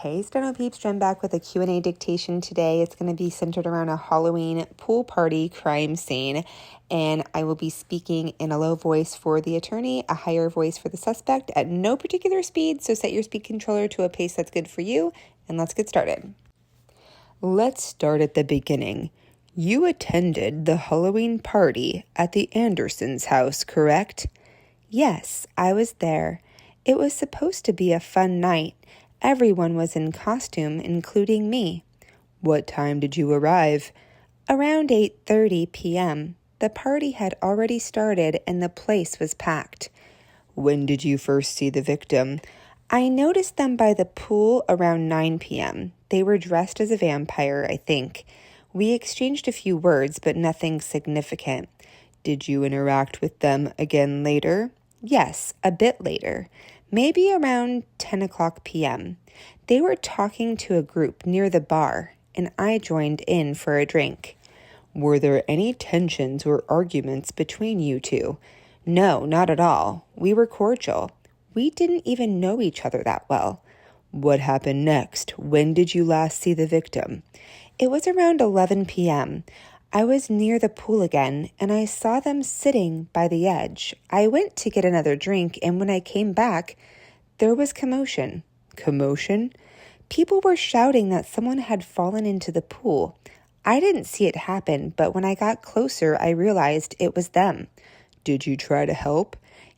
Hey Steno peeps, Jen back with a Q&A dictation today. It's going to be centered around a Halloween pool party crime scene, and I will be speaking in a low voice for the attorney, a higher voice for the suspect at no particular speed, so set your speed controller to a pace that's good for you, and let's get started. Let's start at the beginning. You attended the Halloween party at the Andersons' house, correct? Yes, I was there. It was supposed to be a fun night. Everyone was in costume, including me. What time did you arrive? Around 8:30 p.m. The party had already started and the place was packed. When did you first see the victim? I noticed them by the pool around 9 p.m. They were dressed as a vampire, I think. We exchanged a few words, but nothing significant. Did you interact with them again later? Yes, a bit later. Maybe around 10 o'clock p.m. They were talking to a group near the bar, and I joined in for a drink. Were there any tensions or arguments between you two? No, not at all. We were cordial. We didn't even know each other that well. What happened next? When did you last see the victim? It was around 11 p.m. I was near the pool again, and I saw them sitting by the edge. I went to get another drink, and when I came back, there was commotion. Commotion? People were shouting that someone had fallen into the pool. I didn't see it happen, but when I got closer, I realized it was them. Did you try to help?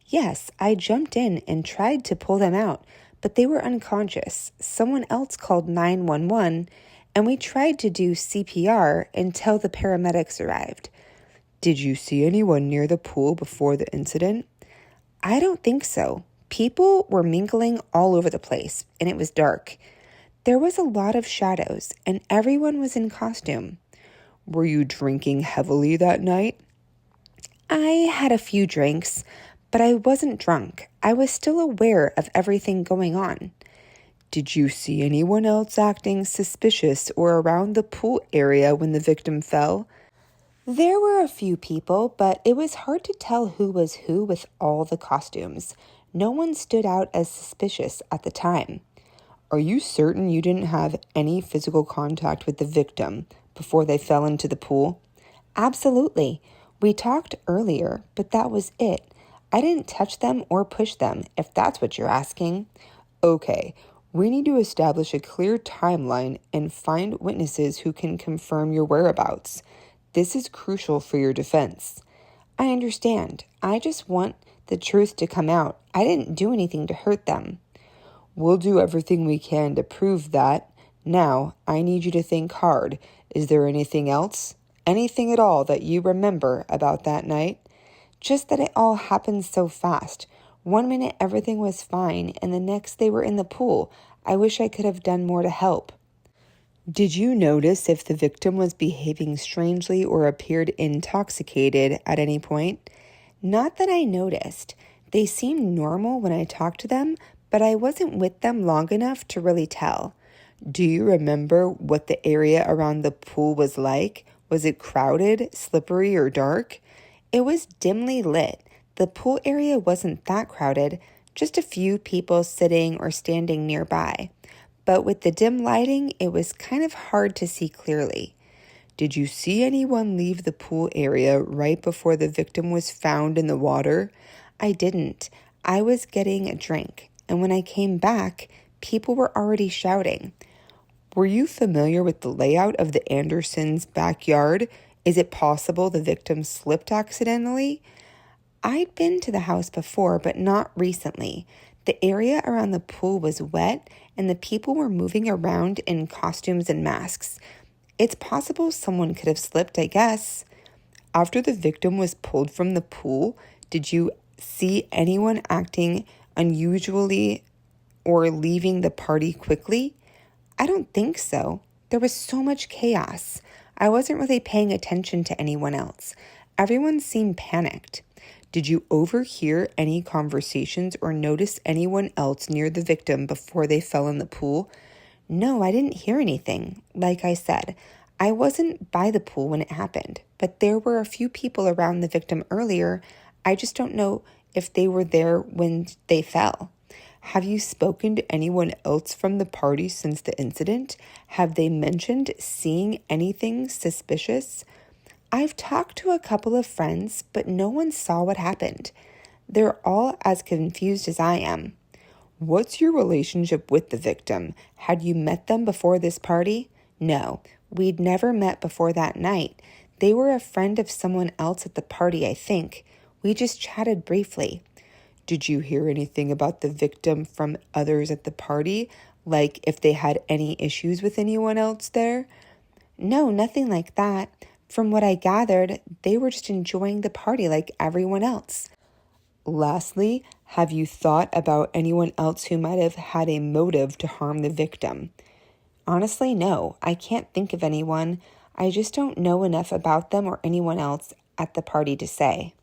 Yes, I jumped in and tried to pull them out, but they were unconscious. Someone else called 911, and we tried to do CPR until the paramedics arrived. Did you see anyone near the pool before the incident? I don't think so. People were mingling all over the place, and it was dark. There was a lot of shadows, and everyone was in costume. Were you drinking heavily that night? I had a few drinks, but I wasn't drunk. I was still aware of everything going on. Did you see anyone else acting suspicious or around the pool area when the victim fell? There were a few people, but it was hard to tell who was who with all the costumes. No one stood out as suspicious at the time. Are you certain you didn't have any physical contact with the victim before they fell into the pool? Absolutely. We talked earlier, but that was it. I didn't touch them or push them, if that's what you're asking. Okay. We need to establish a clear timeline and find witnesses who can confirm your whereabouts. This is crucial for your defense. I understand. I just want the truth to come out. I didn't do anything to hurt them. We'll do everything we can to prove that. Now, I need you to think hard. Is there anything else? Anything at all that you remember about that night? Just that it all happened so fast. 1 minute everything was fine, and the next they were in the pool. I wish I could have done more to help. Did you notice if the victim was behaving strangely or appeared intoxicated at any point? Not that I noticed. They seemed normal when I talked to them, but I wasn't with them long enough to really tell. Do you remember what the area around the pool was like? Was it crowded, slippery, or dark? It was dimly lit. The pool area wasn't that crowded, just a few people sitting or standing nearby. But with the dim lighting, it was kind of hard to see clearly. Did you see anyone leave the pool area right before the victim was found in the water? I didn't. I was getting a drink, and when I came back, people were already shouting. Were you familiar with the layout of the Andersons' backyard? Is it possible the victim slipped accidentally? I'd been to the house before, but not recently. The area around the pool was wet, and the people were moving around in costumes and masks. It's possible someone could have slipped, I guess. After the victim was pulled from the pool, did you see anyone acting unusually or leaving the party quickly? I don't think so. There was so much chaos. I wasn't really paying attention to anyone else. Everyone seemed panicked. Did you overhear any conversations or notice anyone else near the victim before they fell in the pool? No, I didn't hear anything. Like I said, I wasn't by the pool when it happened, but there were a few people around the victim earlier. I just don't know if they were there when they fell. Have you spoken to anyone else from the party since the incident? Have they mentioned seeing anything suspicious? I've talked to a couple of friends, but no one saw what happened. They're all as confused as I am. What's your relationship with the victim? Had you met them before this party? No, we'd never met before that night. They were a friend of someone else at the party, I think. We just chatted briefly. Did you hear anything about the victim from others at the party? Like if they had any issues with anyone else there? No, nothing like that. From what I gathered, they were just enjoying the party like everyone else. Lastly, have you thought about anyone else who might have had a motive to harm the victim? Honestly, no. I can't think of anyone. I just don't know enough about them or anyone else at the party to say.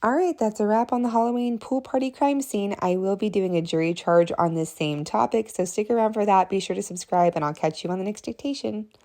All right, that's a wrap on the Halloween pool party crime scene. I will be doing a jury charge on this same topic, so stick around for that. Be sure to subscribe, and I'll catch you on the next dictation.